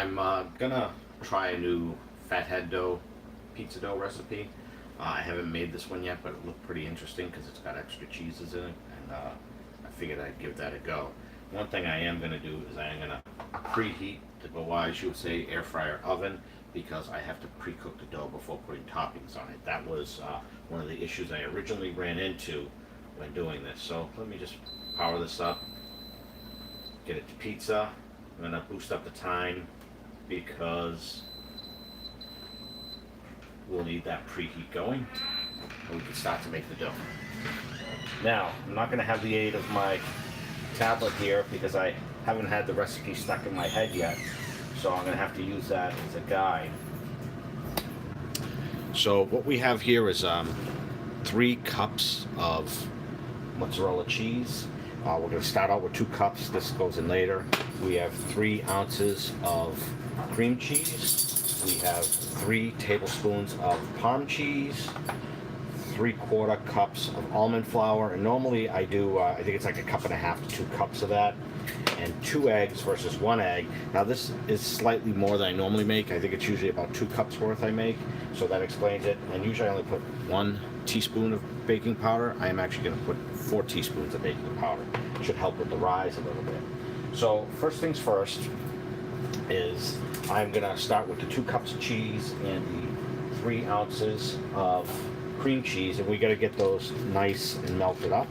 I'm gonna try a new fathead dough, pizza dough recipe. I haven't made this one yet, but it looked pretty interesting because it's got extra cheeses in it, and I figured I'd give that a go. One thing I am gonna do is I am gonna preheat the GoWISE USA air fryer oven because I have to pre-cook the dough before putting toppings on it. That was one of the issues I originally ran into when doing this. So let me just power this up, get it to pizza. I'm gonna boost up the time because we'll need that preheat going and we can start to make the dough. Now, I'm not gonna have the aid of my tablet here because I haven't had the recipe stuck in my head yet, so I'm gonna have to use that as a guide. So what we have here is 3 cups of mozzarella cheese. We're going to start out with 2 cups. This goes in later. We have 3 ounces of cream cheese. We have 3 tablespoons of Parm cheese, 3/4 cups of almond flour, and normally I do, I think it's like 1.5 cups to 2 cups of that, and 2 eggs versus 1 egg. Now this is slightly more than I normally make. I think it's usually about 2 cups worth I make, so that explains it. And usually I only put 1 teaspoon of baking powder. I am actually going to put 4 teaspoons of baking powder. It should help with the rise a little bit. So first things first is I'm going to start with the 2 cups of cheese and the 3 ounces of cream cheese, and we got to get those nice and melted up.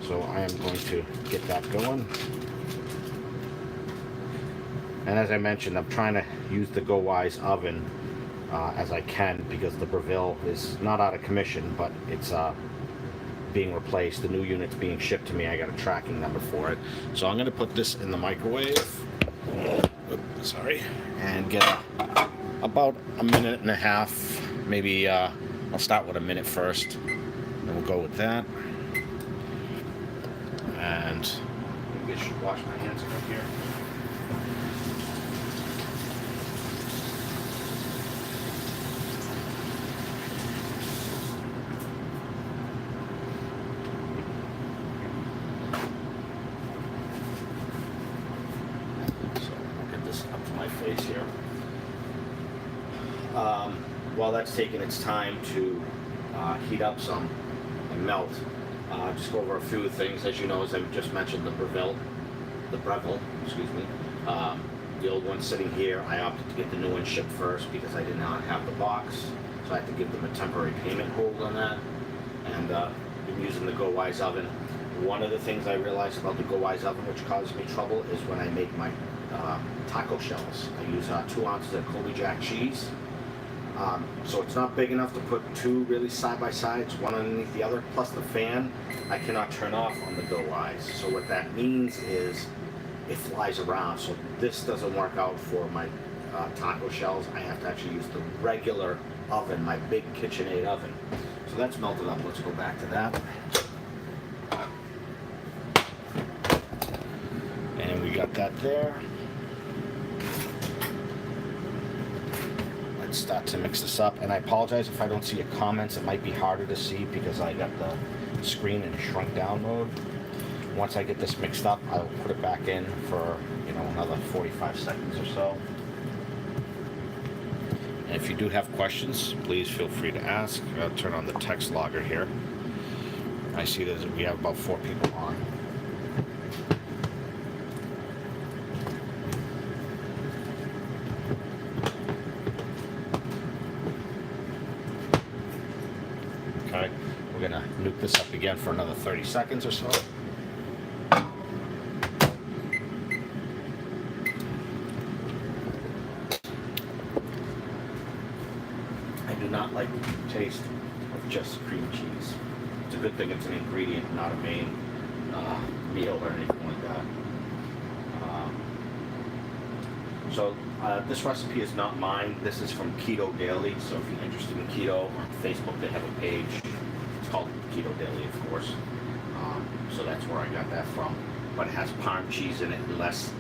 So I am going to get that going. And as I mentioned, I'm trying to use the GoWISE oven as I can because the Breville is not out of commission, but it's being replaced. The new unit's being shipped to me. I got a tracking number for it. So I'm going to put this in the microwave. Oops, sorry. And get about 1.5 minutes. Maybe I'll start with 1 minute first. Then we'll go with that. And maybe I should wash my hands up here. Here. While that's taking its time to heat up some and melt, just go over a few things. As you know, as I just mentioned, the Breville, excuse me, the old one sitting here. I opted to get the new one shipped first because I did not have the box, so I had to give them a temporary payment hold on that. And been using the GoWISE oven. One of the things I realized about the GoWISE oven, which causes me trouble, is when I make my taco shells. I use 2 ounces of Colby Jack cheese. So it's not big enough to put 2 really side by sides, one underneath the other, plus the fan I cannot turn off on the GoWISE. So what that means is it flies around. So this doesn't work out for my taco shells. I have to actually use the regular oven, my big KitchenAid oven. So that's melted up. Let's go back to that. And we got that there. Let's start to mix this up. And I apologize if I don't see your comments. It might be harder to see because I got the screen in shrunk down mode. Once I get this mixed up, I'll put it back in for, another 45 seconds or so. And if you do have questions, please feel free to ask. I'll turn on the text logger here. I see that we have about 4 people on. Okay, we're gonna nuke this up again for another 30 seconds or so. I do not like the taste of just cream cheese. It's a good thing it's an ingredient, not a main meal or anything like that. This recipe is not mine. This is from Keto Daily. So if you're interested in keto, on Facebook they have a page. It's called Keto Daily, of course. So that's where I got that from. But it has Parm cheese in it and less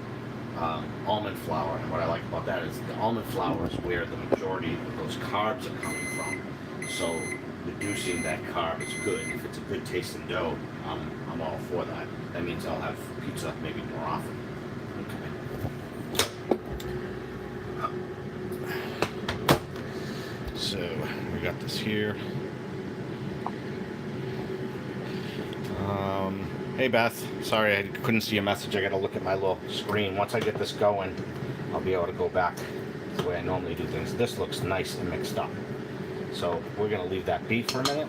almond flour. And what I like about that is the almond flour is where the majority of those carbs are coming from. So reducing that carb is good. If it's a good tasting dough, I'm all for that. That means I'll have pizza maybe more often. Okay. got this here. Hey Beth, sorry I couldn't see your message. I gotta look at my little screen. Once I get this going, I'll be able to go back the way I normally do things. This looks nice and mixed up. So we're gonna leave that be for a minute.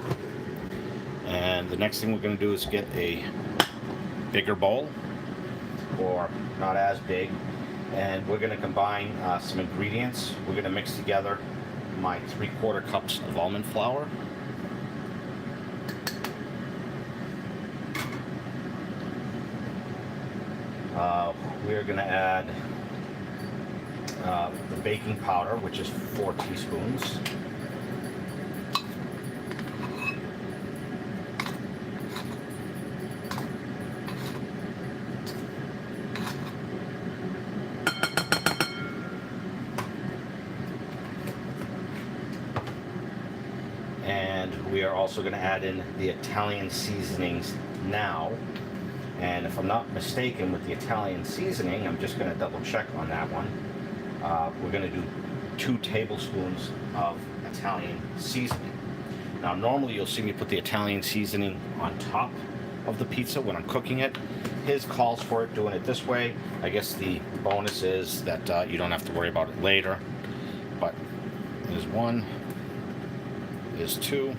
And the next thing we're gonna do is get a bigger bowl, or not as big, and we're gonna combine some ingredients. We're gonna mix together my 3/4 cups of almond flour. We're going to add the baking powder, which is 4 teaspoons. And we are also going to add in the Italian seasonings now. And if I'm not mistaken with the Italian seasoning, I'm just going to double check on that one. We're going to do 2 tablespoons of Italian seasoning. Now normally you'll see me put the Italian seasoning on top of the pizza when I'm cooking it. His calls for it doing it this way. I guess the bonus is that you don't have to worry about it later. But there's 1, there's 2.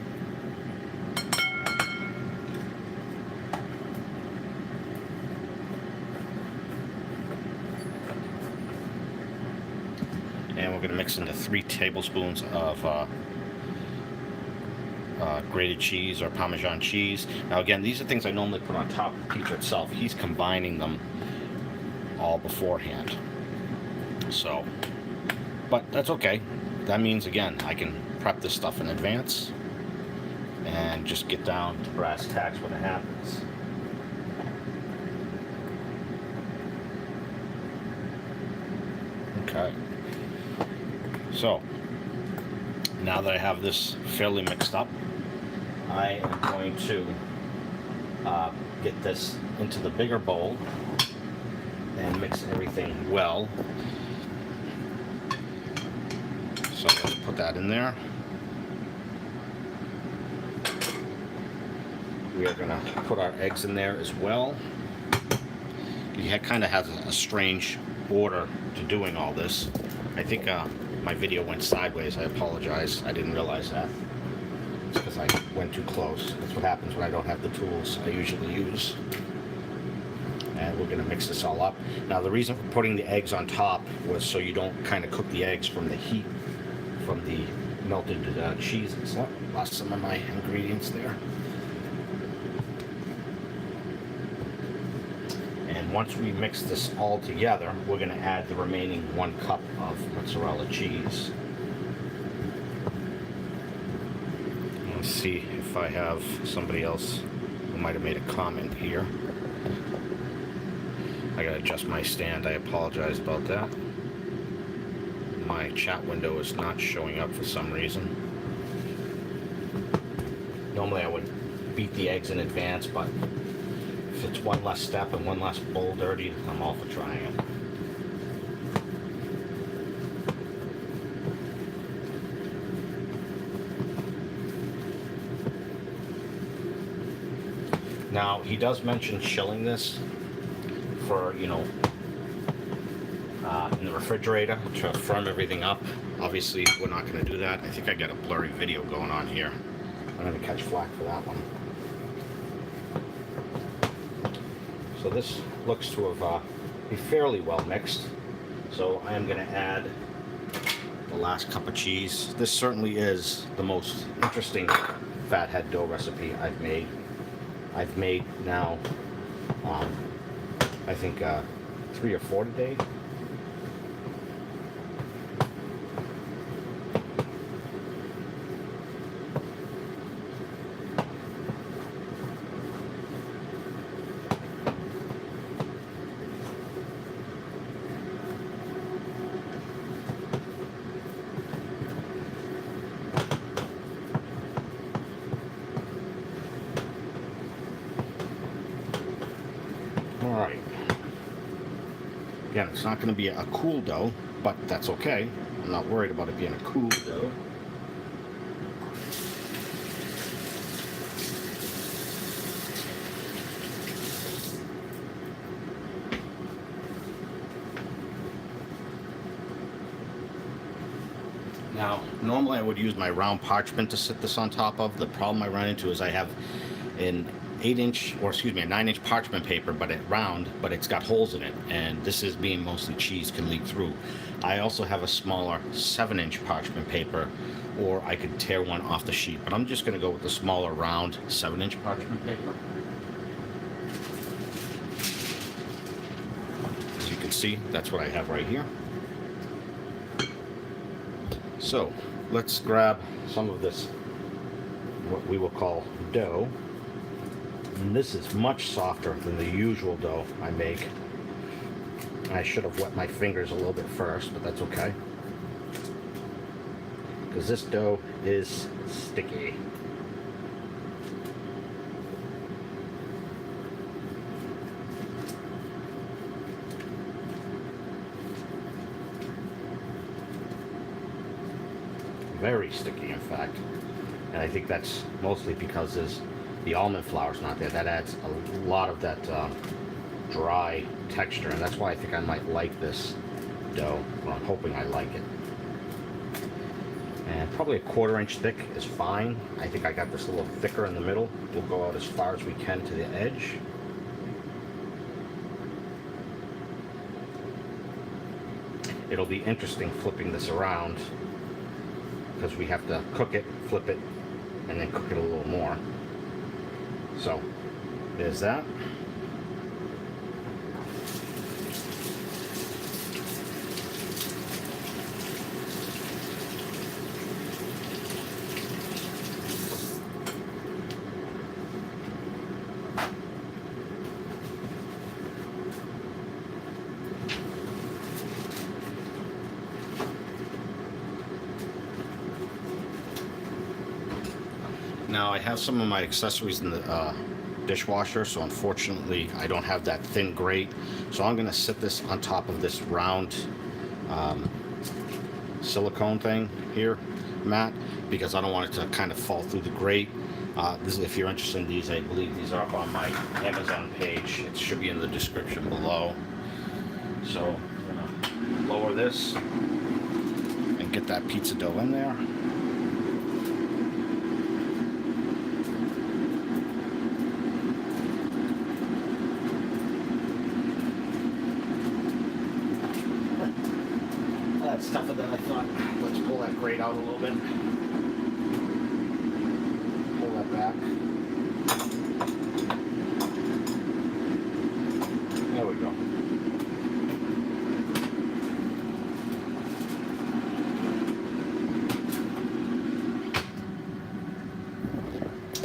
And we're going to mix into 3 tablespoons of grated cheese or parmesan cheese. Now again, these are things I normally put on top of the pizza itself. He's combining them all beforehand. So, but that's okay. That means, again, I can prep this stuff in advance and just get down to brass tacks when it happens. Okay. So, now that I have this fairly mixed up, I am going to get this into the bigger bowl and mix everything well. So let's put that in there. We are going to put our eggs in there as well. He kind of has a strange order to doing all this. I think my video went sideways. I apologize. I didn't realize that. It's because I went too close. That's what happens when I don't have the tools I usually use. And we're going to mix this all up. Now the reason for putting the eggs on top was so you don't kind of cook the eggs from the heat from the melted cheeses. Oh, lost some of my ingredients there. And once we mix this all together, we're going to add the remaining 1 cup of mozzarella cheese. Let's see if I have somebody else who might have made a comment here. I gotta adjust my stand. I apologize about that. My chat window is not showing up for some reason. Normally I would beat the eggs in advance, but if it's one less step and one less bowl dirty, I'm all for trying it. Now, he does mention chilling this for, in the refrigerator to firm everything up. Obviously, we're not going to do that. I think I got a blurry video going on here. I'm going to catch flack for that one. So this looks to have be fairly well mixed. So I am going to add the last cup of cheese. This certainly is the most interesting fathead dough recipe I've made. I've made now, I think 3 or 4 today. Alright. Again, it's not going to be a cool dough, but that's okay. I'm not worried about it being a cool dough. Now, normally I would use my round parchment to sit this on top of. The problem I run into is I have an 8-inch, or excuse me, a 9-inch parchment paper, but it's round, but it's got holes in it, and this is being mostly cheese, can leak through. I also have a smaller 7-inch parchment paper, or I could tear one off the sheet, but I'm just going to go with the smaller round 7-inch parchment paper. As you can see, that's what I have right here. So let's grab some of this, what we will call dough. And this is much softer than the usual dough I make. I should have wet my fingers a little bit first, but that's okay, because this dough is sticky. Very sticky, in fact. And I think that's mostly because the almond flour's not there. That adds a lot of that dry texture, and that's why I think I might like this dough. Well, I'm hoping I like it. And probably a 1/4 inch thick is fine. I think I got this a little thicker in the middle. We'll go out as far as we can to the edge. It'll be interesting flipping this around, because we have to cook it, flip it, and then cook it a little more. So there's that. Now I have some of my accessories in the dishwasher, so unfortunately I don't have that thin grate. So I'm going to sit this on top of this round silicone thing here, mat, because I don't want it to kind of fall through the grate. This is, if you're interested in these, I believe these are up on my Amazon page. It should be in the description below. So I'm going to lower this and get that pizza dough in there. That's tougher than I thought. Let's pull that grate out a little bit. Pull that back. There we go.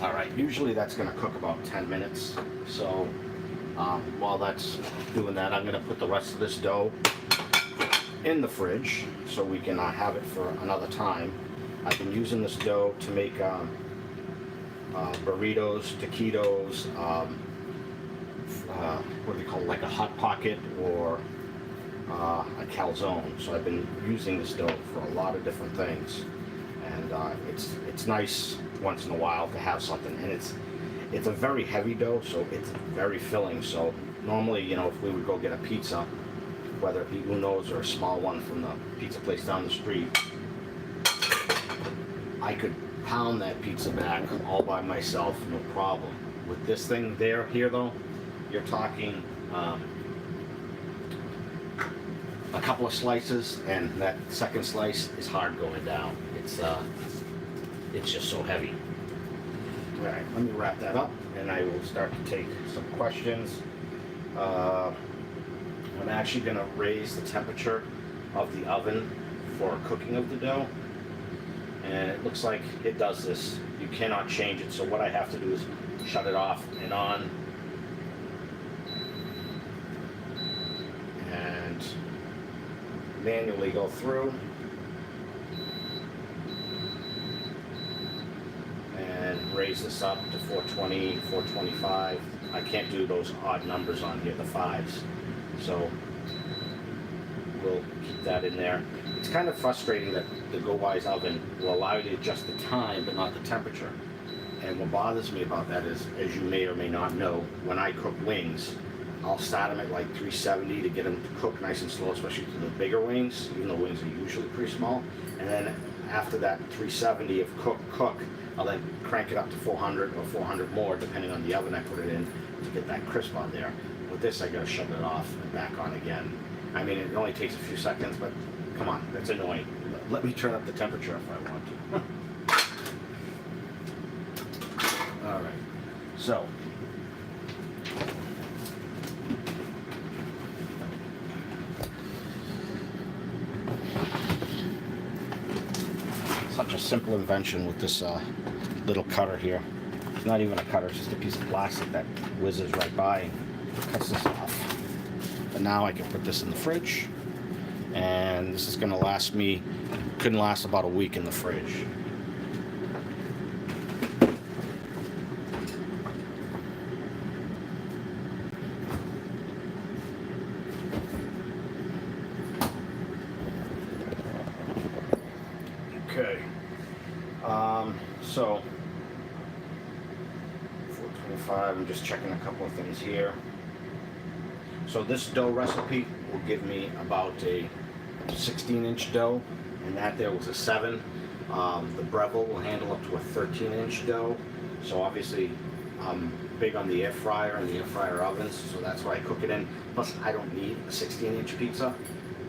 All right, usually that's going to cook about 10 minutes. So while that's doing that, I'm going to put the rest of this dough in the fridge so we can have it for another time. I've been using this dough to make burritos, taquitos, what do they call it, like a hot pocket or a calzone. So I've been using this dough for a lot of different things, and it's nice once in a while to have something. And it's a very heavy dough, so it's very filling. So normally, you know, if we would go get a pizza, whether it be Uno's or a small one from the pizza place down the street, I could pound that pizza back all by myself, no problem. With this thing here though, you're talking a couple of slices, and that second slice is hard going down. It's just so heavy. All right, let me wrap that up, and I will start to take some questions. I'm actually going to raise the temperature of the oven for cooking of the dough, and it looks like it does this. You cannot change it, so what I have to do is shut it off and on, and manually go through and raise this up to 420, 425. I can't do those odd numbers on here, the 5s. So we'll keep that in there. It's kind of frustrating that the GoWISE oven will allow you to adjust the time but not the temperature. And what bothers me about that is, as you may or may not know, when I cook wings, I'll start them at like 370 to get them to cook nice and slow, especially to the bigger wings, even though wings are usually pretty small. And then after that 370 of cook, I'll then crank it up to 400 or 400 more, depending on the oven I put it in, to get that crisp on there. With this, I gotta shut it off and back on again. I mean, it only takes a few seconds, but come on, that's annoying. Let me turn up the temperature if I want to. All right, so. Such a simple invention with this little cutter here. It's not even a cutter, it's just a piece of plastic that whizzes right by and cuts this off. But now I can put this in the fridge, and this is going to last me, couldn't last about a week in the fridge. Okay, so 425, I'm just checking a couple of things here. So this dough recipe will give me about a 16-inch dough, and that there was a 7. The Breville will handle up to a 13-inch dough. So obviously I'm big on the air fryer and the air fryer ovens, so that's why I cook it in. Plus I don't need a 16-inch pizza.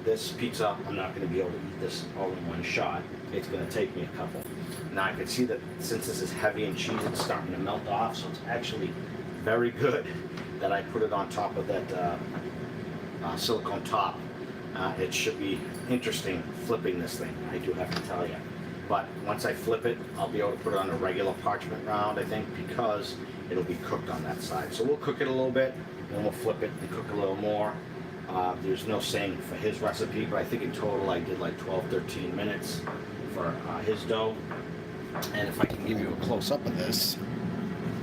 This pizza, I'm not going to be able to eat this all in one shot. It's going to take me a couple. Now I can see that since this is heavy in cheese, it's starting to melt off, so it's actually very good that I put it on top of that silicone top. It should be interesting flipping this thing, I do have to tell you. But once I flip it, I'll be able to put it on a regular parchment round, I think, because it'll be cooked on that side. So we'll cook it a little bit, then we'll flip it and cook a little more. There's no saying for his recipe, but I think in total I did like 12-13 minutes for his dough. And if I can give you a close-up of this,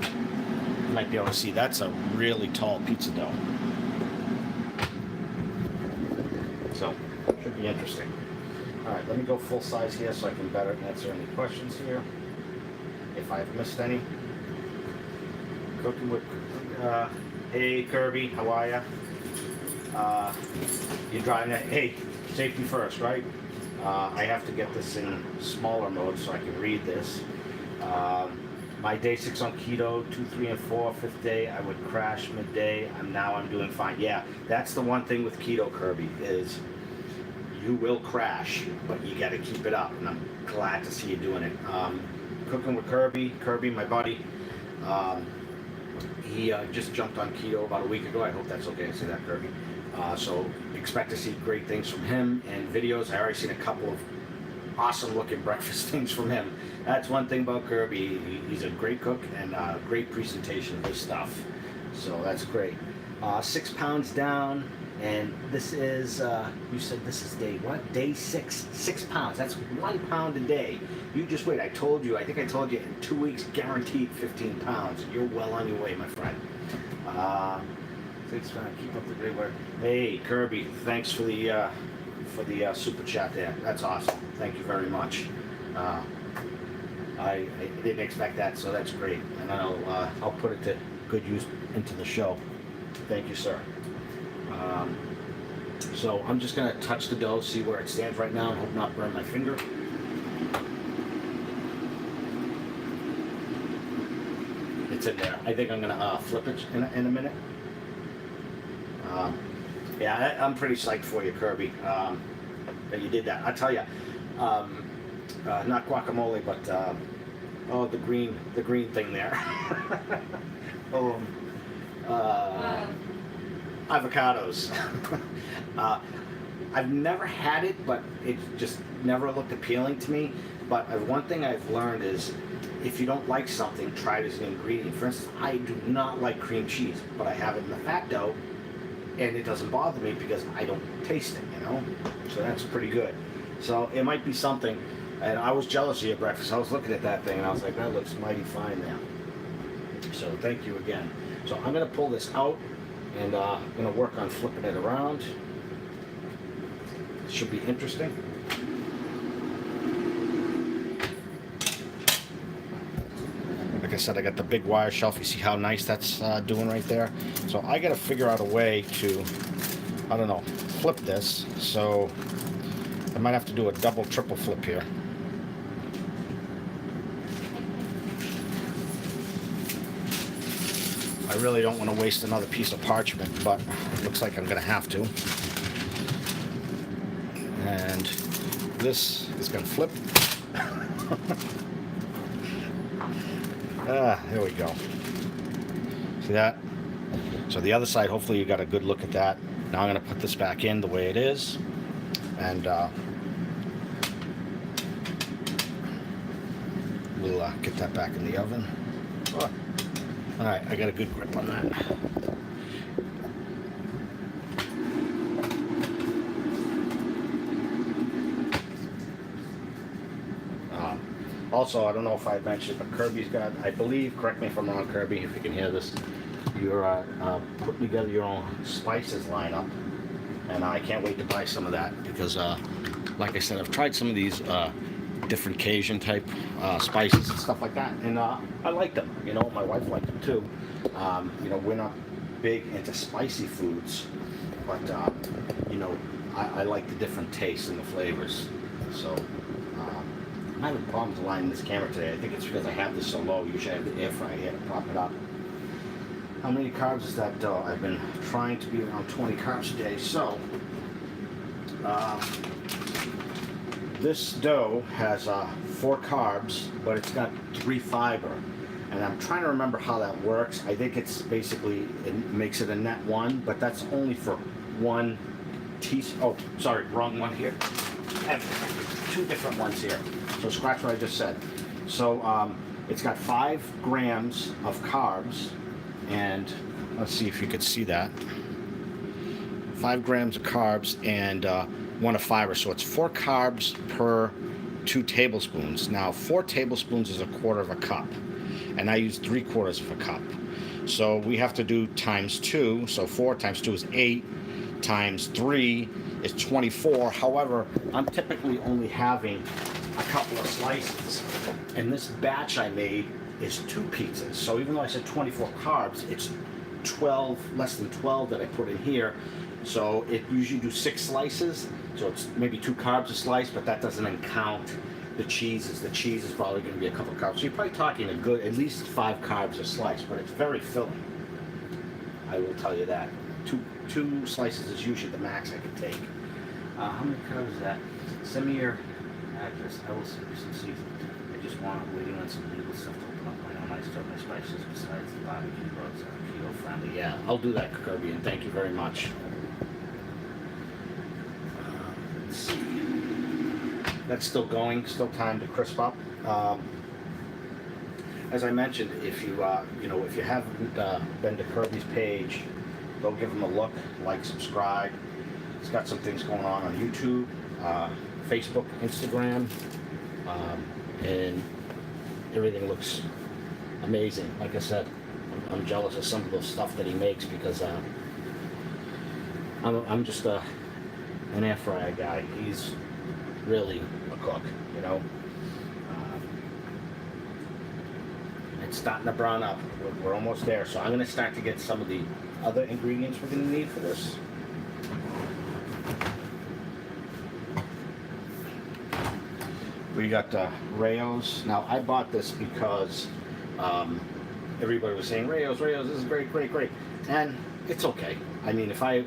you might be able to see that's a really tall pizza dough. So, should be interesting. Alright, let me go full size here so I can better answer any questions here, if I've missed any. Cooking with, hey Kirby, how are ya? You're driving it, hey, safety first, right? I have to get this in smaller mode so I can read this. My day 6 on keto, 2, 3, and 4, 5th day, I would crash midday. I'm doing fine. Yeah, that's the one thing with keto, Kirby, is you will crash, but you got to keep it up, and I'm glad to see you doing it. Cooking with Kirby, my buddy, he just jumped on keto about a week ago. I hope that's okay to say that, Kirby. So expect to see great things from him and videos. I already seen a couple of awesome looking breakfast things from him. That's one thing about Kirby. He's a great cook and great presentation of his stuff. So that's great. 6 pounds down, and this is, you said this is day what? Day 6. 6 pounds. That's 1 pound a day. You just wait. I think I told you in 2 weeks, guaranteed 15 pounds. You're well on your way, my friend. Thanks, keep up the great work. Hey, Kirby, thanks for the super chat there. That's awesome. Thank you very much. I didn't expect that, so that's great. And I'll put it to good use into the show. Thank you, sir. So I'm just gonna touch the dough, see where it stands right now, and hope not burn my finger. It's in there. I think I'm gonna flip it in a minute. Yeah, I'm pretty psyched for you, Kirby, that you did that. I tell you, not guacamole, but oh, the green thing there. Avocados. I've never had it, but it just never looked appealing to me. But one thing I've learned is, if you don't like something, try it as an ingredient. For instance, I do not like cream cheese, but I have it in the fat dough, and it doesn't bother me because I don't taste it, you know? So that's pretty good. So it might be something, and I was jealous of your breakfast. I was looking at that thing, and I was like, that looks mighty fine there. So thank you again. So I'm gonna pull this out, and I'm gonna work on flipping it around. It should be interesting. Like I said, I got the big wire shelf. You see how nice that's doing right there? So I got to figure out a way to, I don't know, flip this. So I might have to do a double, triple flip here. I really don't want to waste another piece of parchment, but it looks like I'm going to have to. And this is going to flip. There we go. See that? So the other side, hopefully you got a good look at that. Now I'm going to put this back in the way it is. And we'll get that back in the oven. Oh. All right, I got a good grip on that. Also, I don't know if I mentioned, but Kirby's got, I believe, correct me if I'm wrong, Kirby, if you can hear this, you're putting together your own spices lineup, and I can't wait to buy some of that because, like I said, I've tried some of these different Cajun type spices and stuff like that, and I like them. You know, my wife liked them too. You know, we're not big into spicy foods, but you know, I like the different tastes and the flavors. So I'm having problems aligning this camera today. I think it's because I have this so low. Usually I have the air fryer here to prop it up. How many carbs is that dough? I've been trying to be around 20 carbs a day. So this dough has 4 carbs, but it's got 3 fiber. And I'm trying to remember how that works. I think it's basically, it makes it a net 1, but that's only for 1 teaspoon. Oh, sorry, wrong one here. I have 2 different ones here. So scratch what I just said. So it's got 5 grams of carbs, and let's see if you could see that. 5 grams of carbs and 1 of fiber. So it's 4 carbs per 2 tablespoons. Now 4 tablespoons is 1/4 of a cup, and I use 3/4 of a cup. So we have to do times 2. So 4 times 2 is 8, times 3 is 24. However, I'm typically only having a couple of slices, and this batch I made is 2 pizzas. So even though I said 24 carbs, it's 12, less than 12 that I put in here. So it usually do 6 slices, so it's maybe 2 carbs a slice, but that doesn't count the cheeses. The cheese is probably going to be a couple carbs. So you're probably talking a good, at least 5 carbs a slice, but it's very filling. I will tell you that. Two slices is usually the max I could take. How many carbs is that? Send me your address. I will send you some seasonings. I just want waiting on some legal stuff to open up my own. I still have my spices besides the barbecue bugs that are keto friendly. Yeah, I'll do that, Kirby, and thank you very much. Let's see. That's still going. Still time to crisp up. As I mentioned, if you you know, if you haven't been to Kirby's page, go give him a look, like, subscribe. He's got some things going on YouTube, Facebook, Instagram, and everything looks amazing. Like I said, I'm jealous of some of the stuff that he makes because I'm just an air fryer guy. He's really a cook, you know. It's starting to brown up. We're almost there, so I'm going to start to get some of the other ingredients we're going to need for this. We got Rayo's. Now I bought this because everybody was saying Rayo's, this is great, and it's okay. I mean, if I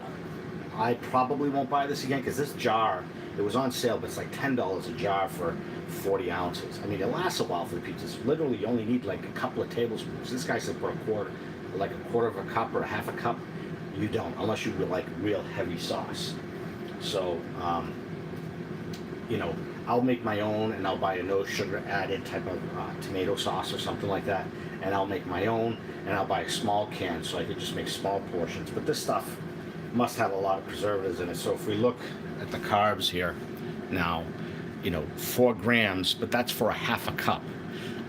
probably won't buy this again because this jar, it was on sale, but it's like $10 a jar for 40 ounces. I mean, it lasts a while for the pizzas. Literally, you only need like a couple of tablespoons. This guy said put like a quarter of a cup or a half a cup. You don't, unless you like real heavy sauce. So, you know, I'll make my own, and I'll buy a no sugar added type of tomato sauce or something like that, and I'll make my own, and I'll buy a small can so I could just make small portions. But this stuff must have a lot of preservatives in it. So if we look at the carbs here now, you know, 4 grams, but that's for a half a cup.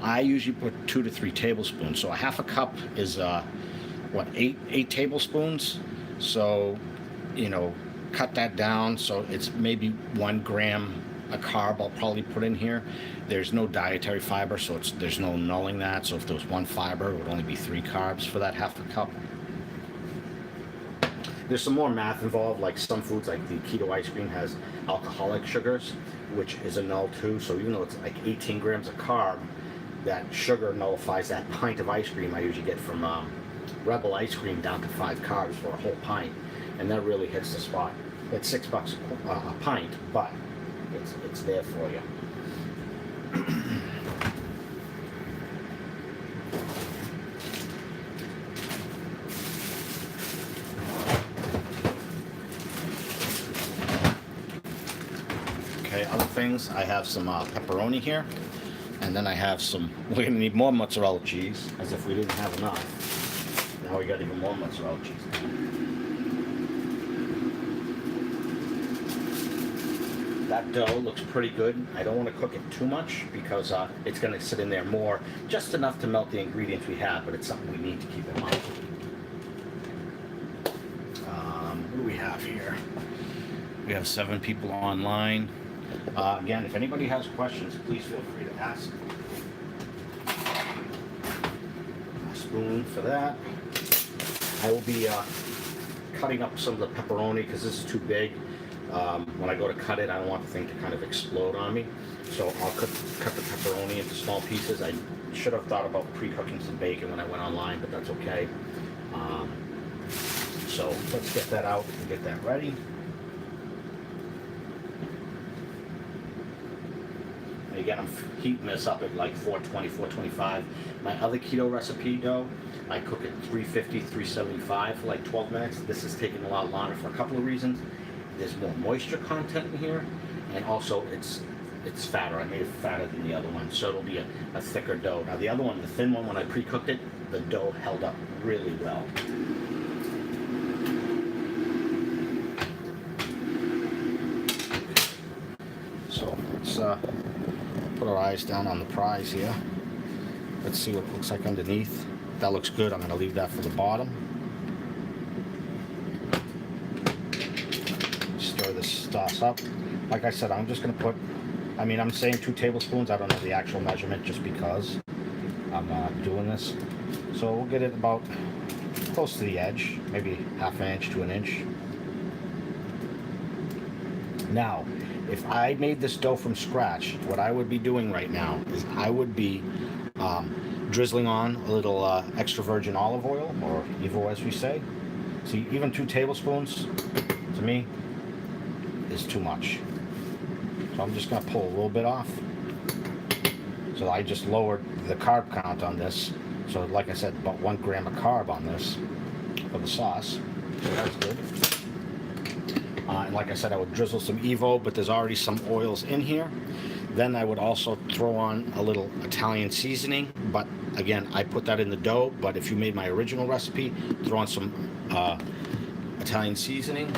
I usually put 2 to 3 tablespoons. So a half a cup is what, 8 tablespoons. So, you know, cut that down. So it's maybe 1 gram a carb I'll probably put in here. There's no dietary fiber, so there's no nulling that. So if there was 1 fiber, it would only be 3 carbs for that half a cup. There's some more math involved, like some foods, like the keto ice cream has alcoholic sugars, which is a null too. So even though it's like 18 grams of carb, that sugar nullifies that pint of ice cream I usually get from Rebel ice cream down to 5 carbs for a whole pint, and that really hits the spot. It's $6 a pint, but it's there for you. Okay, other things, I have some pepperoni here, and then I have some, we're gonna need more mozzarella cheese, as if we didn't have enough. Now we got even more mozzarella cheese. That dough looks pretty good. I don't want to cook it too much because it's going to sit in there more, just enough to melt the ingredients we have, but it's something we need to keep in mind. What do we have here? We have 7 people online. Again, if anybody has questions, please feel free to ask. A spoon for that. I will be cutting up some of the pepperoni because this is too big. When I go to cut it, I don't want the thing to kind of explode on me. So I'll cut the pepperoni into small pieces. I should have thought about pre-cooking some bacon when I went online, but that's okay. So let's get that out and get that ready. And again, I'm heating this up at like 420, 425. My other keto recipe dough, I cook at 350, 375 for like 12 minutes. This is taking a lot longer for a couple of reasons. There's more moisture content in here, and also it's fatter. I made it fatter than the other one, so it'll be a thicker dough. Now the other one, the thin one, when I pre-cooked it, the dough held up really well. So let's put our eyes down on the prize here. Let's see what it looks like underneath. That looks good. I'm going to leave that for the bottom. This sauce up. Like I said, I'm just going to put, I'm saying 2 tablespoons. I don't know the actual measurement just because I'm doing this. So we'll get it about close to the edge, maybe half an inch to an inch. Now, if I made this dough from scratch, what I would be doing right now is I would be drizzling on a little extra virgin olive oil, or Evo as we say. See, even 2 tablespoons, to me, is too much. So I'm just going to pull a little bit off. So I just lowered the carb count on this. So like I said, about 1 gram of carb on this for the sauce. So that's good. And like I said, I would drizzle some Evo, but there's already some oils in here. Then I would also throw on a little Italian seasoning, but again, I put that in the dough. But if you made my original recipe, throw on some Italian seasoning.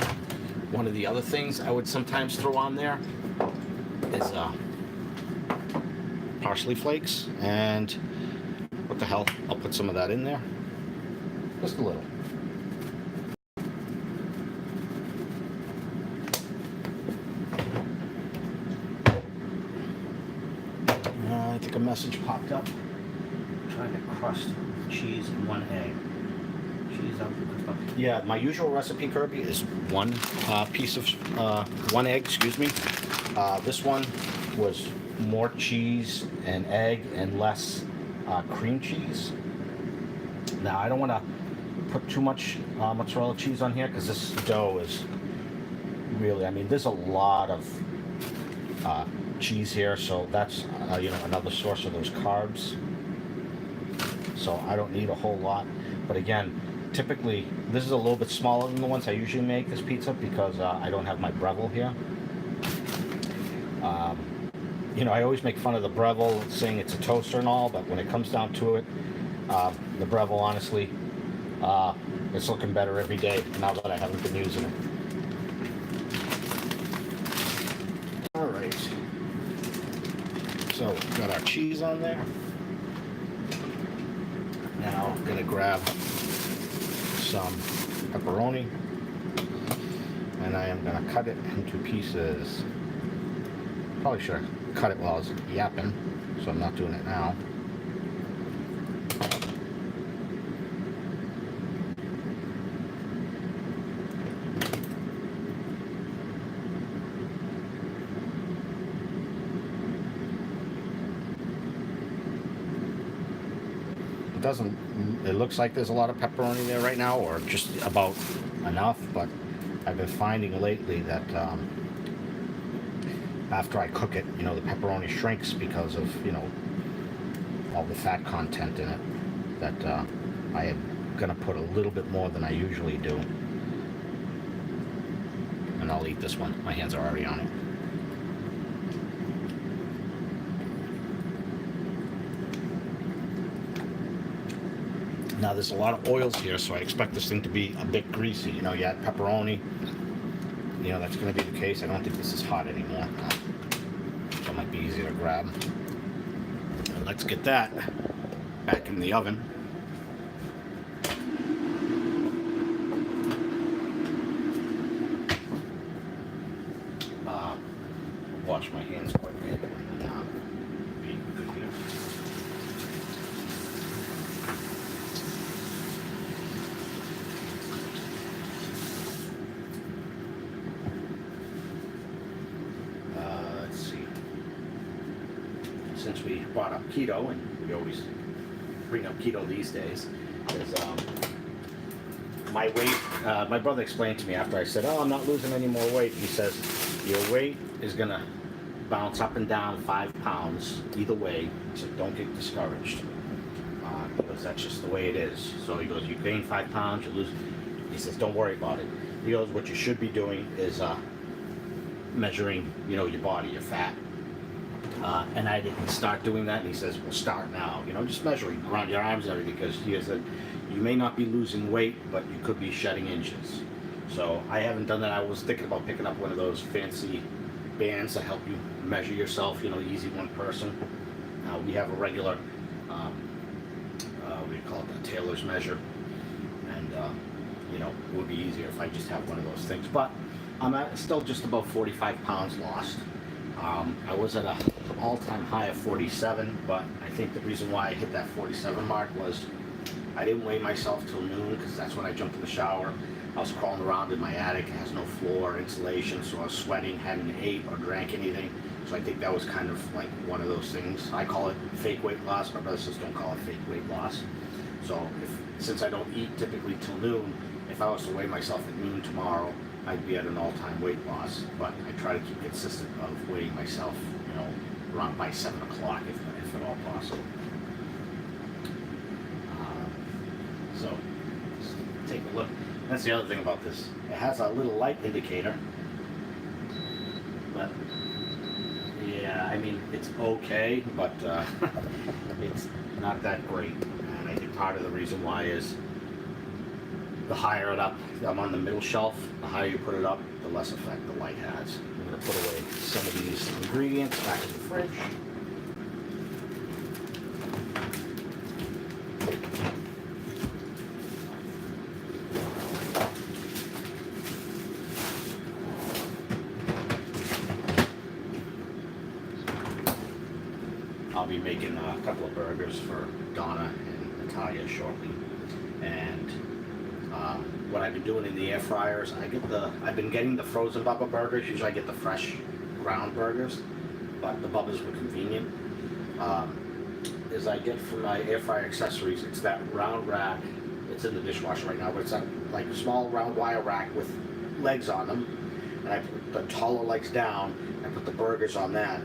One of the other things I would sometimes throw on there is parsley flakes, and what the hell, I'll put some of that in there, just a little. I think a message popped up. I'm trying to crust cheese and 1 egg. Cheese up. Yeah, my usual recipe, Kirby, is 1 egg, excuse me. This one was more cheese and egg and less cream cheese. Now, I don't want to put too much mozzarella cheese on here because this dough is really, there's a lot of cheese here, so that's, another source of those carbs. So I don't need a whole lot, but again, typically, this is a little bit smaller than the ones I usually make this pizza because I don't have my Breville here. I always make fun of the Breville saying it's a toaster and all, but when it comes down to it, the Breville, honestly, it's looking better every day now that I haven't been using it. All right. So, got our cheese on there. Now, I'm going to grab some pepperoni, and I am going to cut it into pieces. Probably should have cut it while I was yapping, so I'm not doing it now. doesn't, it looks like there's a lot of pepperoni there right now, or just about enough, but I've been finding lately that after I cook it, you know, the pepperoni shrinks because of, you know, all the fat content in it, that I am gonna put a little bit more than I usually do. And I'll eat this one. My hands are already on it. Now there's a lot of oils here, so I expect this thing to be a bit greasy. You know, you add pepperoni, you know, that's going to be the case. I don't think this is hot anymore, so it might be easier to grab. And let's get that back in the oven. Wash my hands quite a bit. Be good here. Let's see. Since we brought up keto, and we always bring up keto these days, is my weight. My brother explained to me after I said, "Oh, I'm not losing any more weight." He says, "Your weight is gonna bounce up and down 5 pounds either way, so don't get discouraged, because that's just the way it is." So he goes, "You gain 5 pounds, you lose." He says, "Don't worry about it." He goes, "What you should be doing is measuring, you know, your body, your fat." And I didn't start doing that. And he says, "Well, start now. You know, just measuring around your arms and everything, because he said you may not be losing weight, but you could be shedding inches." So I haven't done that. I was thinking about picking up one of those fancy bands that help you measure yourself, you know, easy one person. We have a regular, what do you call it, the tailor's measure. And, you know, it would be easier if I just have one of those things. But I'm still just about 45 pounds lost. I was at an all-time high of 47, but I think the reason why I hit that 47 mark was I didn't weigh myself till noon, because that's when I jumped in the shower. I was crawling around in my attic. It has no floor or insulation, so I was sweating, hadn't ate or drank anything. So I think that was kind of like one of those things. I call it fake weight loss. My brother says don't call it fake weight loss. So since I don't eat typically till noon, if I was to weigh myself at noon tomorrow, I'd be at an all-time weight loss. But I try to keep consistent of weighing myself, you know, around by 7 o'clock if at all possible. So just take a look. That's the other thing about this. It has a little light indicator, but yeah, I mean, it's okay, but it's not that great. And I think part of the reason why is the higher it up, I'm on the middle shelf, the higher you put it up, the less effect the light has. I'm going to put away some of these ingredients back in the fridge. I'll be making a couple of burgers for Donna and Natalia shortly, and what I've been doing in the air fryers, I've been getting the frozen Bubba burgers. Usually I get the fresh ground burgers, but the Bubbas were convenient. Is I get from my air fryer accessories, it's that round rack. It's in the dishwasher right now, but it's a like small round wire rack with legs on them, and I put the taller legs down. I put the burgers on that,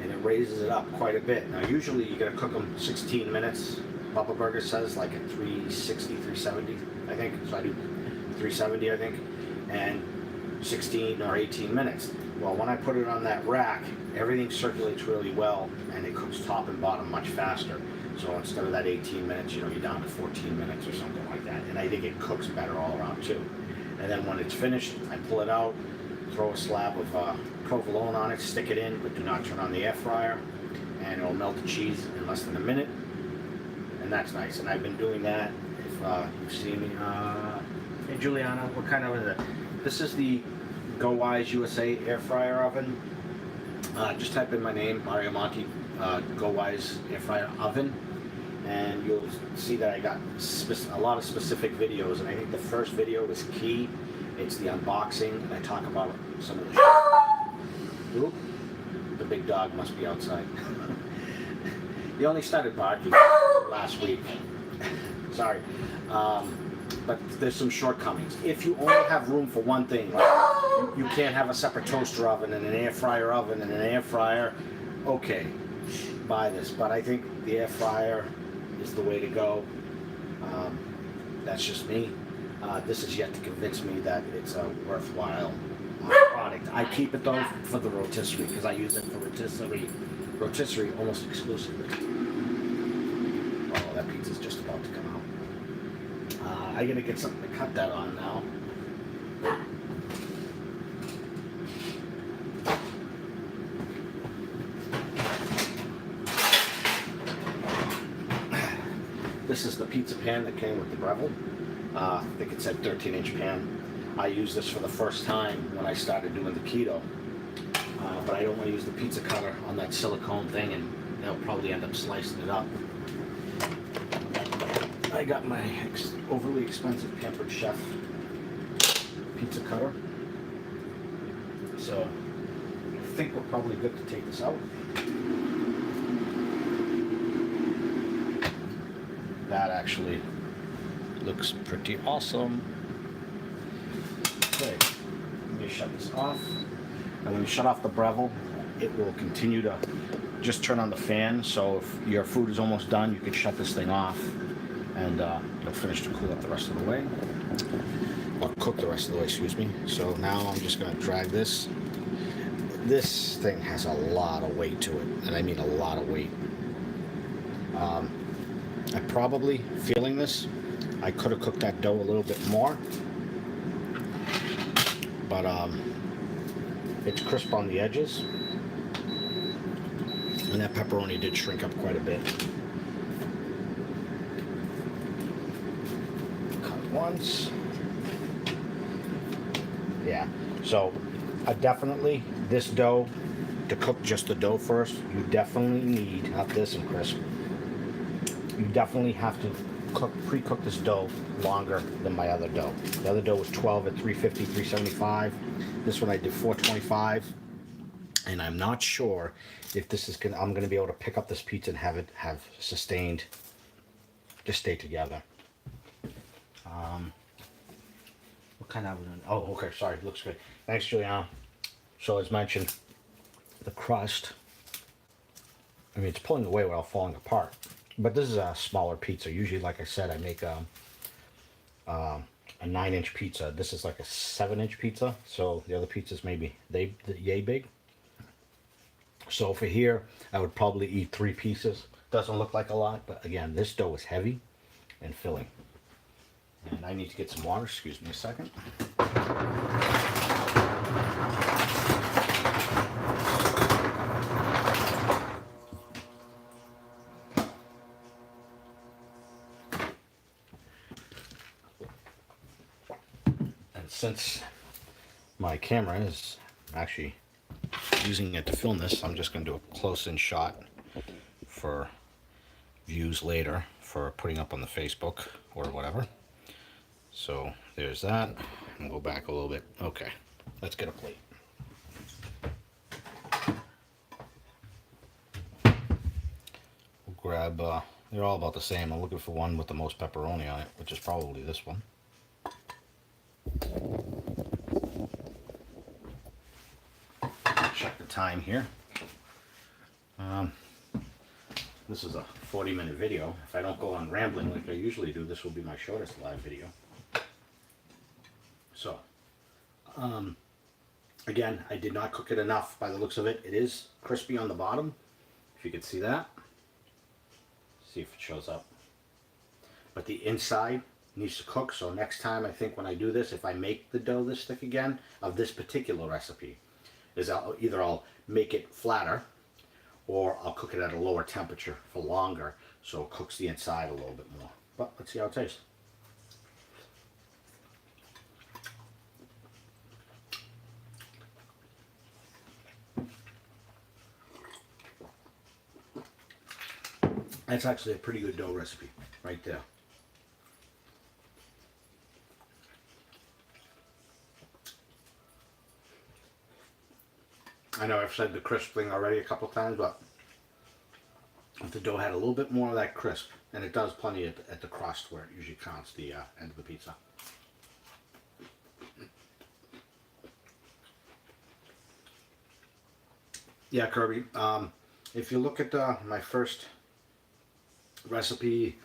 and it raises it up quite a bit. Now usually you're gonna cook them 16 minutes. Bubba Burger says like at 360, 370, I think. So I do 370, I think, and 16 or 18 minutes. Well, when I put it on that rack, everything circulates really well, and it cooks top and bottom much faster. So instead of that 18 minutes, you know, you're down to 14 minutes or something like that. And I think it cooks better all around too. And then when it's finished, I pull it out, throw a slab of provolone on it, stick it in, but do not turn on the air fryer, and it'll melt the cheese in less than a minute. And that's nice. And I've been doing that. If you've seen me, hey Juliana, what kind of is it? This is the GoWISE USA air fryer oven. Just type in my name, Mario Monti, GoWISE air fryer oven, and you'll see that I got a lot of specific videos. And I think the first video is key. It's the unboxing, and I talk about some of the. Oop, the big dog must be outside. He only started barking last week, Sorry. But there's some shortcomings. If you only have room for one thing, like you can't have a separate toaster oven and an air fryer oven and an air fryer, okay, buy this. But I think the air fryer is the way to go. That's just me. This is yet to convince me that it's a worthwhile product. I keep it though for the rotisserie because I use it for rotisserie almost exclusively. Oh, that pizza's just about to come out. I gotta get something to cut that on now. This is the pizza pan that came with the Breville. I think it said 13-inch pan. I used this for the first time when I started doing the keto. But I don't want to use the pizza cutter on that silicone thing, and they'll probably end up slicing it up. I got my overly expensive Pampered Chef pizza cutter. So I think we're probably good to take this out. That actually looks pretty awesome. Okay, let me shut this off. And when you shut off the Breville, it will continue to just turn on the fan. So if your food is almost done, you can shut this thing off, and it'll finish to cool up the rest of the way. Or cook the rest of the way, excuse me. So now I'm just going to drag this. This thing has a lot of weight to it, and I mean a lot of weight. I probably, feeling this, I could have cooked that dough a little bit more, but it's crisp on the edges, and that pepperoni did shrink up quite a bit. Cut once. Yeah, so definitely this dough, to cook just the dough first, you definitely need, not this and crisp, you definitely have to pre-cook this dough longer than my other dough. The other dough was 12 at 350, 375. This one I did 425, and I'm not sure if this is I'm gonna be able to pick up this pizza and have it sustained, just stay together. What kind of oven? Oh, okay, sorry, looks good. Thanks, Juliana. So as mentioned, the crust, I mean, it's pulling away without falling apart. But this is a smaller pizza. Usually, like I said, I make a 9-inch pizza. This is like a 7-inch pizza. So the other pizzas maybe yay big. So for here, I would probably eat 3 pieces. Doesn't look like a lot, but again, this dough is heavy and filling. And I need to get some water. Excuse me a second. Since my camera is actually using it to film this, I'm just going to do a close-in shot for views later for putting up on the Facebook or whatever. So there's that. And go back a little bit. Okay, let's get a plate. We'll grab, they're all about the same. I'm looking for one with the most pepperoni on it, which is probably this one. Check the time here. This is a 40-minute video. If I don't go on rambling like I usually do, this will be my shortest live video. So, again, I did not cook it enough by the looks of it. It is crispy on the bottom, if you can see that. See if it shows up. But the inside needs to cook, so next time I think when I do this, if I make the dough this thick again, of this particular recipe, is either I'll make it flatter or I'll cook it at a lower temperature for longer so it cooks the inside a little bit more. But let's see how it tastes. That's actually a pretty good dough recipe right there. I know I've said the crisp thing already a couple times, but if the dough had a little bit more of that crisp, And it does plenty at the crust where it usually counts the end of the pizza. Yeah, Kirby. If you look at my first recipe,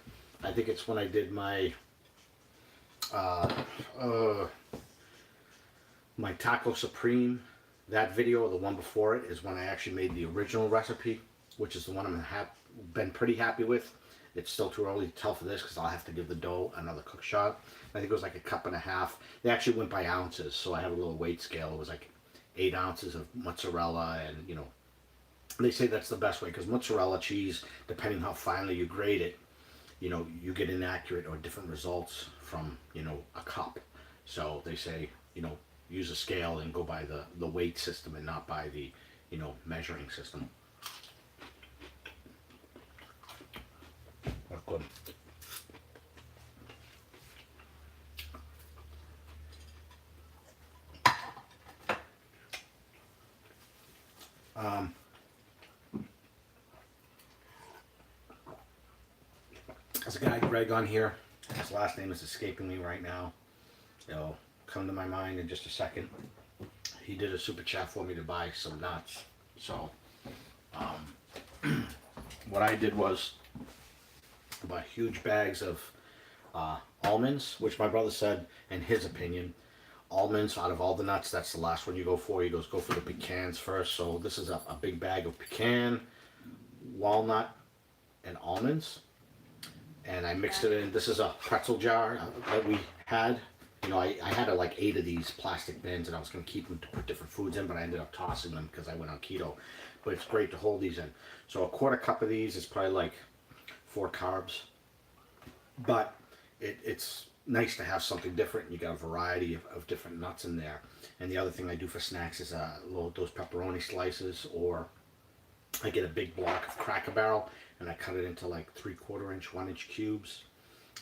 I think it's when I did my my taco supreme. That video, the one before it, is when I actually made the original recipe, which is the one I'm been pretty happy with. It's still too early to tell for this because I'll have to give the dough another cook shot. I think it was like a cup and a half. They actually went by ounces, so I have a little weight scale. It was like 8 ounces of mozzarella, and you know, they say that's the best way because mozzarella cheese, depending how finely you grate it, you know, you get inaccurate or different results from, you know, a cup. So they say, you know, use a scale and go by the weight system and not by the, you know, measuring system. That's good. There's a guy, Greg, on here. His last name is escaping me right now. It'll come to my mind in just a second. He did a super chat for me to buy some nuts. So, what I did was buy huge bags of almonds, which my brother said, in his opinion, almonds, out of all the nuts, that's the last one you go for. He goes, go for the pecans first. So this is a big bag of pecan, walnut, and almonds. And I mixed it in. This is a pretzel jar that we had. You know, I had like 8 of these plastic bins, and I was going to keep them to put different foods in, but I ended up tossing them because I went on keto. But it's great to hold these in. So a quarter cup of these is probably like 4 carbs. But it's nice to have something different. You got a variety of different nuts in there. And the other thing I do for snacks is load those pepperoni slices, or I get a big block of Cracker Barrel and I cut it into like 3/4 inch, 1 inch cubes.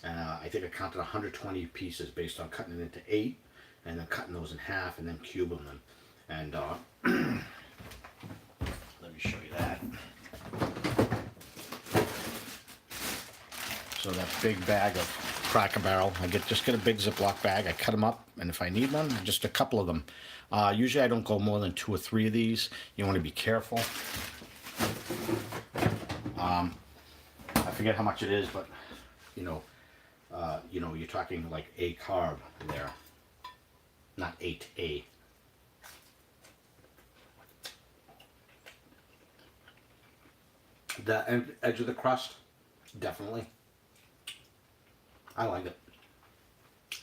I think I counted 120 pieces based on cutting it into 8 and then cutting those in half and then cubing them. And let me show you that. So that big bag of Cracker Barrel, I just get a big Ziploc bag, I cut them up, and if I need one, just a couple of them. Usually I don't go more than 2 or 3 of these. You want to be careful. I forget how much it is, but you know, you're talking like a carb there, not 8A. The edge of the crust, definitely. I like it.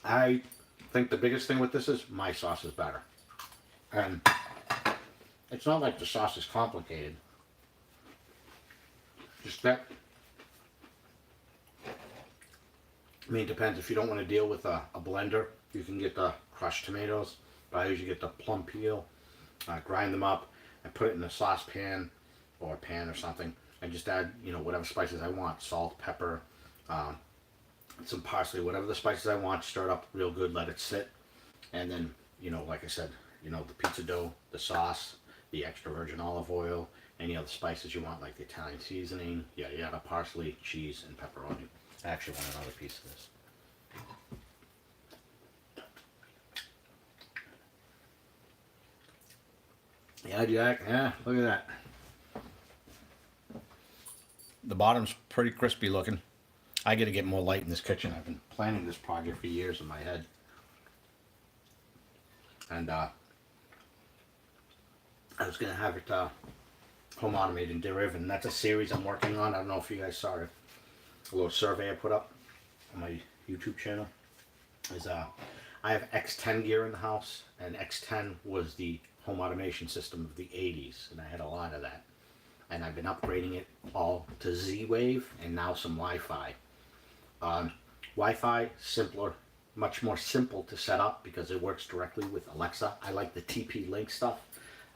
I think the biggest thing with this is my sauce is better. And it's not like the sauce is complicated. Just that, I mean, it depends. If you don't want to deal with a blender, you can get the crushed tomatoes. But I usually get the plum peel, grind them up, and put it in a saucepan or a pan or something. And just add, you know, whatever spices I want. Salt, pepper, some parsley, whatever the spices I want. Stir it up real good, let it sit. And then, you know, like I said, you know, the pizza dough, the sauce, the extra virgin olive oil, any other spices you want, like the Italian seasoning, yada, parsley, cheese, and pepperoni. I actually want another piece of this. Yeah, Jack, yeah, look at that. The bottom's pretty crispy looking. I gotta get more light in this kitchen. I've been planning this project for years in my head. And I was gonna have it home automated and derivative, and that's a series I'm working on. I don't know if you guys saw it. A little survey I put up on my YouTube channel. I have X10 gear in the house, and X10 was the home automation system of the 80s, and I had a lot of that. And I've been upgrading it all to Z-Wave and now some Wi-Fi. Wi-Fi, simpler, much more simple to set up because it works directly with Alexa. I like the TP-Link stuff.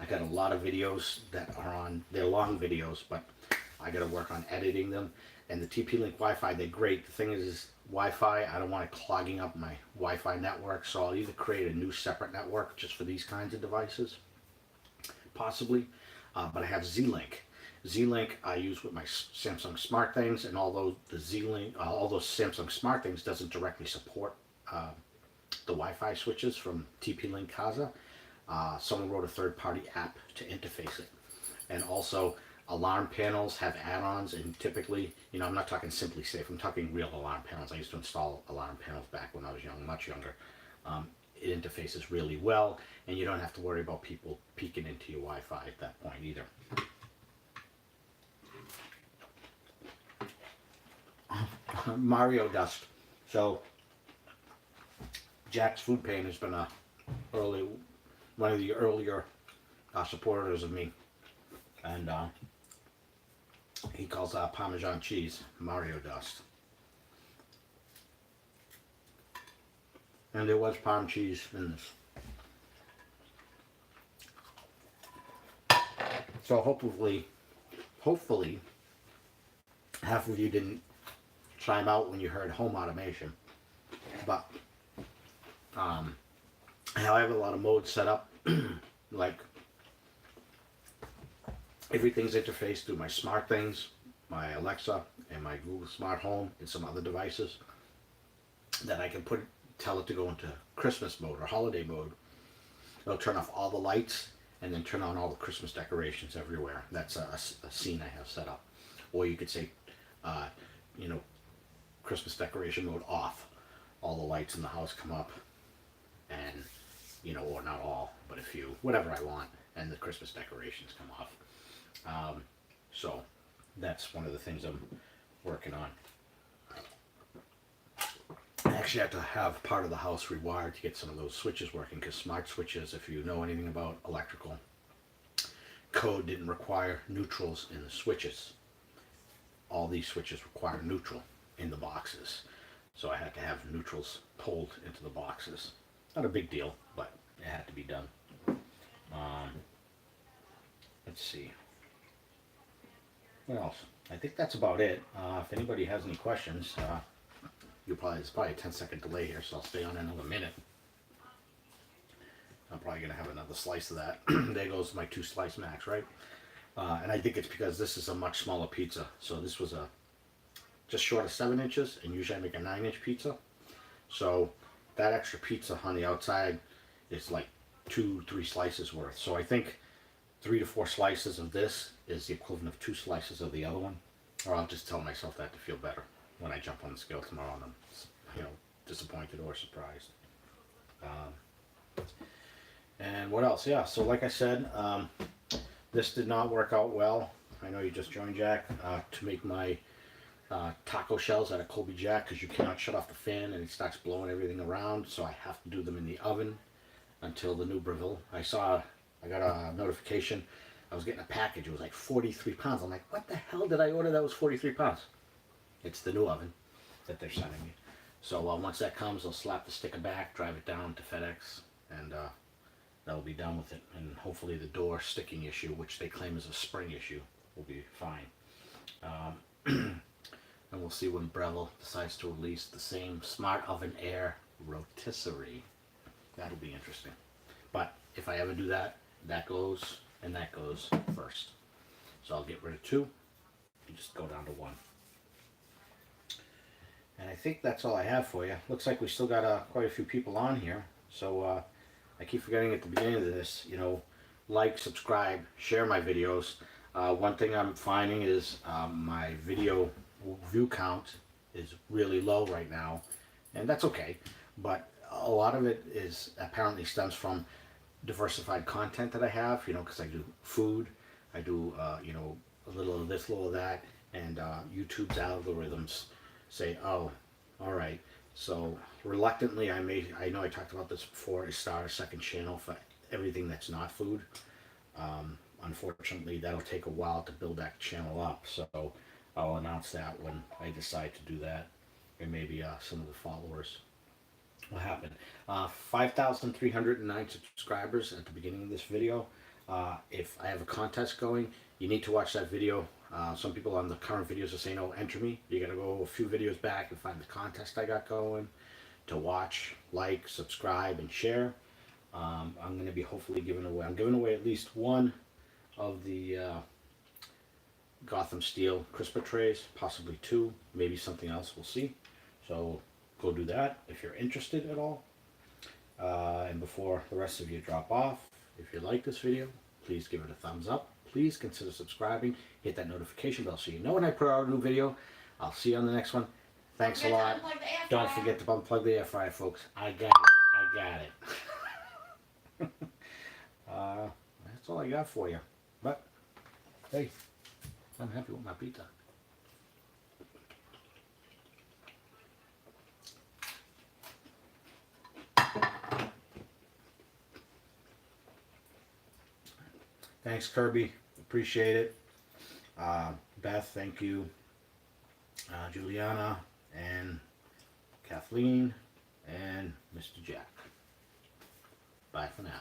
I got a lot of videos that are on, they're long videos, but I got to work on editing them. And the TP-Link Wi-Fi, they're great. The thing is Wi-Fi, I don't want it clogging up my Wi-Fi network, so I'll either create a new separate network just for these kinds of devices, possibly, but I have Z-Link. Z-Link I use with my Samsung Smart Things, and although the Z-Link, all those Samsung Smart Things doesn't directly support the Wi-Fi switches from TP-Link Kohzie, someone wrote a third-party app to interface it. And also, alarm panels have add-ons, and typically, I'm not talking Simply Safe, I'm talking real alarm panels. I used to install alarm panels back when I was young, much younger. It interfaces really well, and you don't have to worry about people peeking into your Wi-Fi at that point either. Mario dust. So Jack's Food Pain has been one of the earlier supporters of me, and he calls Parmesan cheese Mario dust. And there was Parm cheese in this. So hopefully, half of you didn't chime out when you heard home automation. But I have a lot of modes set up. Like, everything's interfaced through my Smart Things, my Alexa, and my Google Smart Home, and some other devices that I can tell it to go into Christmas mode or holiday mode. It'll turn off all the lights and then turn on all the Christmas decorations everywhere. That's a scene I have set up. Or you could say, Christmas decoration mode off. All the lights in the house come up, and, or not all, but a few, whatever I want, and the Christmas decorations come off. So that's one of the things I'm working on. I actually have to have part of the house rewired to get some of those switches working, because smart switches, if you know anything about electrical code, didn't require neutrals in the switches. All these switches require neutral in the boxes. So I had to have neutrals pulled into the boxes. Not a big deal, but it had to be done. Let's see. What else? I think that's about it. If anybody has any questions, it's probably a 10-second delay here, so I'll stay on another minute. I'm probably going to have another slice of that. There goes my 2-slice max, right? And I think it's because this is a much smaller pizza. So this was just short of 7 inches, and usually I make a 9-inch pizza. So that extra pizza on the outside is like 2-3 slices worth. So I think 3 to 4 slices of this is the equivalent of 2 slices of the other one. Or I'll just tell myself that to feel better when I jump on the scale tomorrow and I'm, disappointed or surprised. And what else? Yeah, so like I said, this did not work out well. I know you just joined, Jack, to make my taco shells out of Colby Jack, because you cannot shut off the fan and it starts blowing everything around. So I have to do them in the oven until the new Breville. I got a notification. I was getting a package. It was like 43 pounds. I'm like, what the hell did I order that was 43 pounds? It's the new oven that they're sending me. So once that comes, I'll slap the sticker back, drive it down to FedEx, and that'll be done with it. And hopefully the door sticking issue, which they claim is a spring issue, will be fine. And we'll see when Breville decides to release the same Smart Oven Air Rotisserie. That'll be interesting. But if I ever do that, that goes and that goes first. So I'll get rid of 2 and just go down to 1. And I think that's all I have for you. Looks like we still got quite a few people on here. So I keep forgetting at the beginning of this, like, subscribe, share my videos. One thing I'm finding is my video view count is really low right now, and that's okay. But a lot of it apparently stems from diversified content that I have, because I do food, I do, a little of this, a little of that, and YouTube's algorithms say, oh, all right. So reluctantly, I know I talked about this before, I start a second channel for everything that's not food. Unfortunately, that'll take a while to build that channel up, so I'll announce that when I decide to do that, and maybe some of the followers will happen. 5,309 subscribers at the beginning of this video. If I have a contest going, you need to watch that video. Some people on the current videos are saying, oh, enter me. You gotta go a few videos back and find the contest I got going to watch, like, subscribe, and share. I'm gonna be hopefully giving away at least one of the Gotham steel crisper trays, possibly 2, maybe something else, we'll see. So go do that if you're interested at all. And before the rest of you drop off, if you like this video, please give it a thumbs up. Please consider subscribing, hit that notification bell so you know when I put out a new video. I'll see you on the next one. Thanks a lot. Don't forget to unplug the air fryer, folks. I got it. I got it. That's all I got for you. But, hey, I'm happy with my pizza. Thanks, Kirby. Appreciate it. Beth, thank you. Juliana and Kathleen and Mr. Jack. Bye for now.